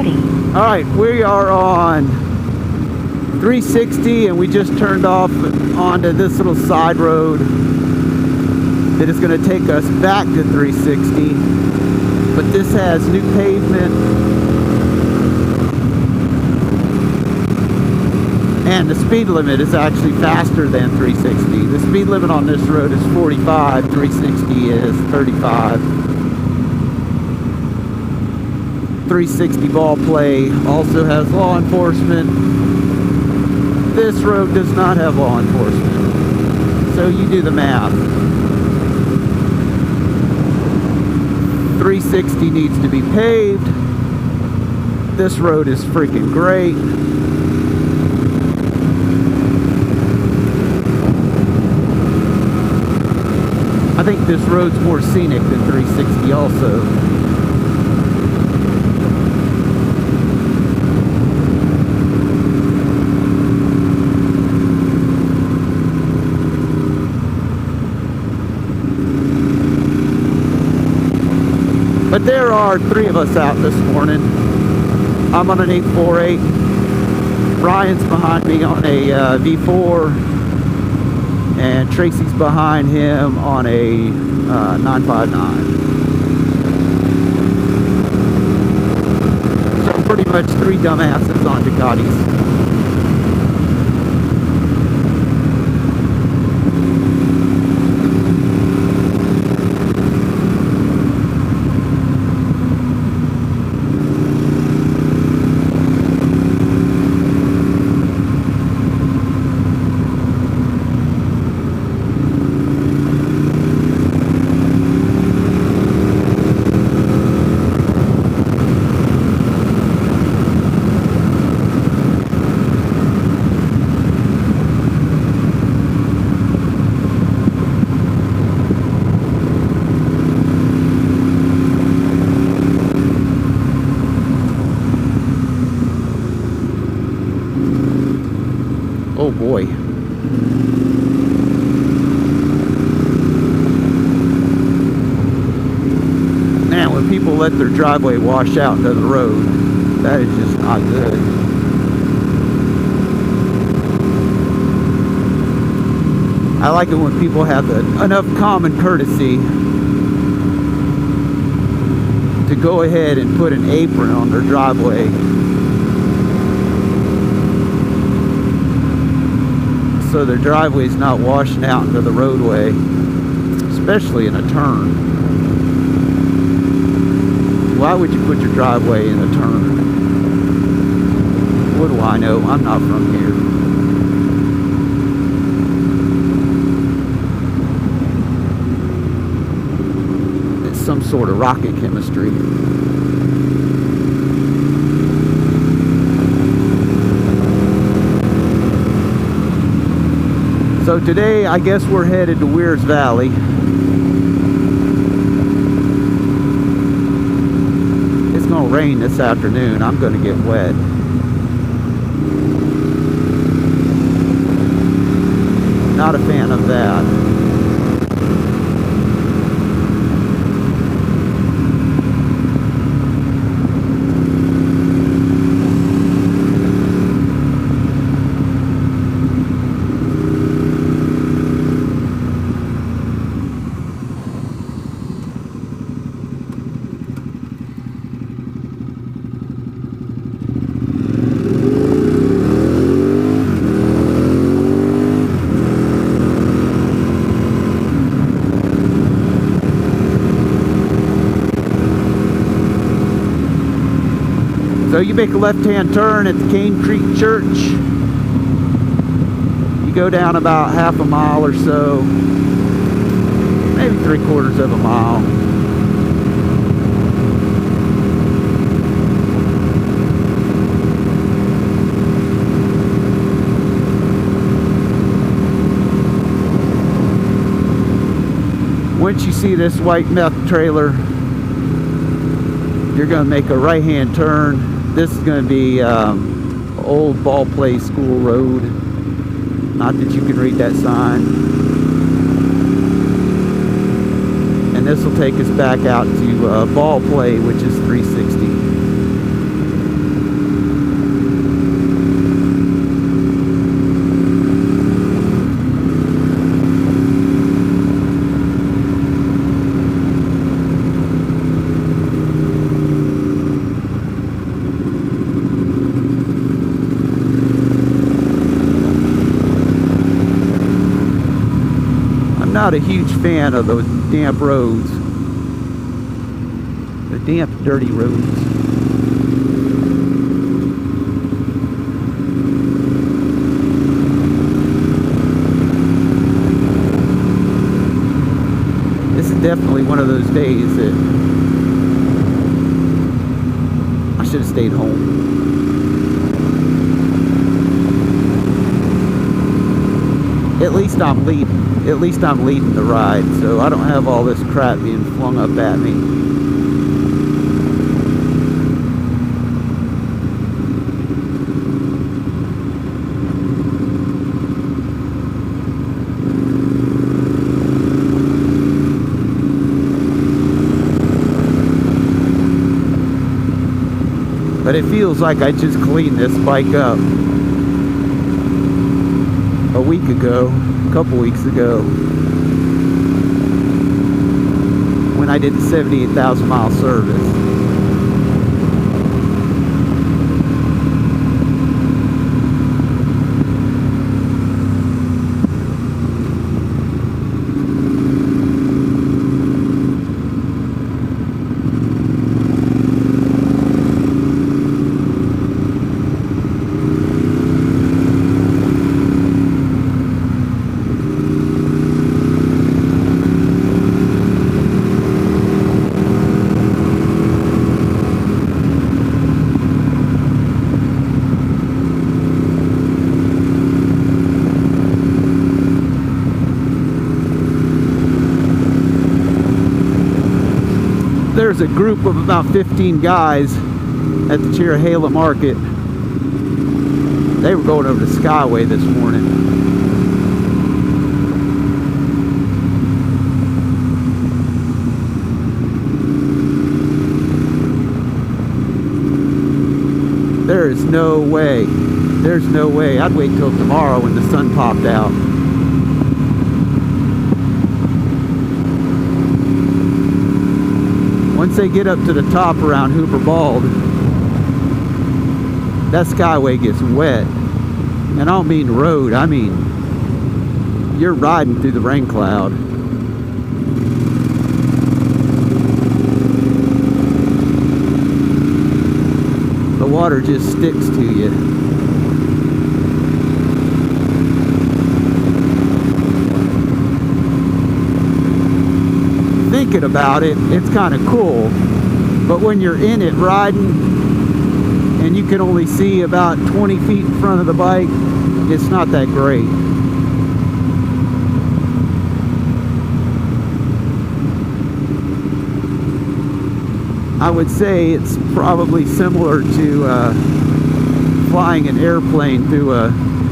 40. All right, we are on 360 and we just turned off onto this little side road that is going to take us back to 360. But this has new pavement and the speed limit is actually faster than 360. The speed limit on this road is 45, 360 is 35. 360 ball play also has law enforcement. This road does not have law enforcement. So you do the math. 360 needs to be paved. This road is freaking great. I think this road's more scenic than 360 also. But there are three of us out this morning. I'm on an 848. Ryan's behind me on a V4. And Tracy's behind him on a 959. So pretty much three dumbasses on Ducatis. Oh boy. Man, when people let their driveway wash out into the road, that is just not good. I like it when people have enough common courtesy to go ahead and put an apron on their driveway. So their driveway's not washing out into the roadway, especially in a turn. Why would you put your driveway in a turn? What do I know? I'm not from here. It's some sort of rocket chemistry. So today, I guess we're headed to Weir's Valley. It's gonna rain this afternoon. I'm gonna get wet. Not a fan of that. So you make a left-hand turn at the Cane Creek Church. You go down about half a mile or so, maybe 3/4 of a mile. Once you see this white meth trailer, you're going to make a right-hand turn. This is going to be old ball play school road. Not that you can read that sign. And this will take us back out to ball play, which is 360. not a huge fan of those damp roads. The damp, dirty roads. This is definitely one of those days that I should have stayed home. At least I'm leading. At least I'm leading the ride, so I don't have all this crap being flung up at me. But it feels like I just cleaned this bike up a week ago, a couple weeks ago, when I did the 78,000 mile service. There's a group of about 15 guys at the Cherahela Market. They were going over to Skyway this morning. There is no way. There's no way. I'd wait till tomorrow when the sun popped out. Once they get up to the top around Hooper Bald, that Skyway gets wet. And I don't mean the road, I mean you're riding through the rain cloud. The water just sticks to you. Thinking about it, it's kind of cool, but when you're in it riding and you can only see about 20 feet in front of the bike, it's not that great. I would say it's probably similar to flying an airplane through a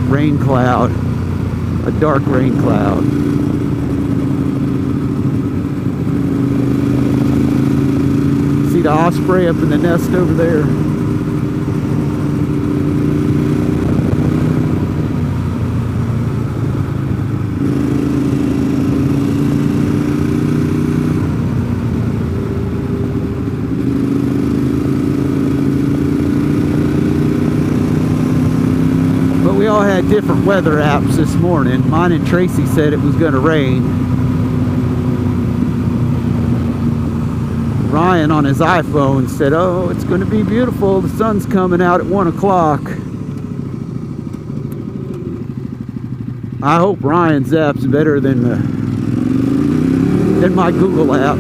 rain cloud, a dark rain cloud. See the osprey up in the nest over there? But we all had different weather apps this morning. Mine and Tracy said it was going to rain. Ryan on his iPhone said, oh, it's going to be beautiful. The sun's coming out at 1 o'clock. I hope Ryan's app's better than my Google app.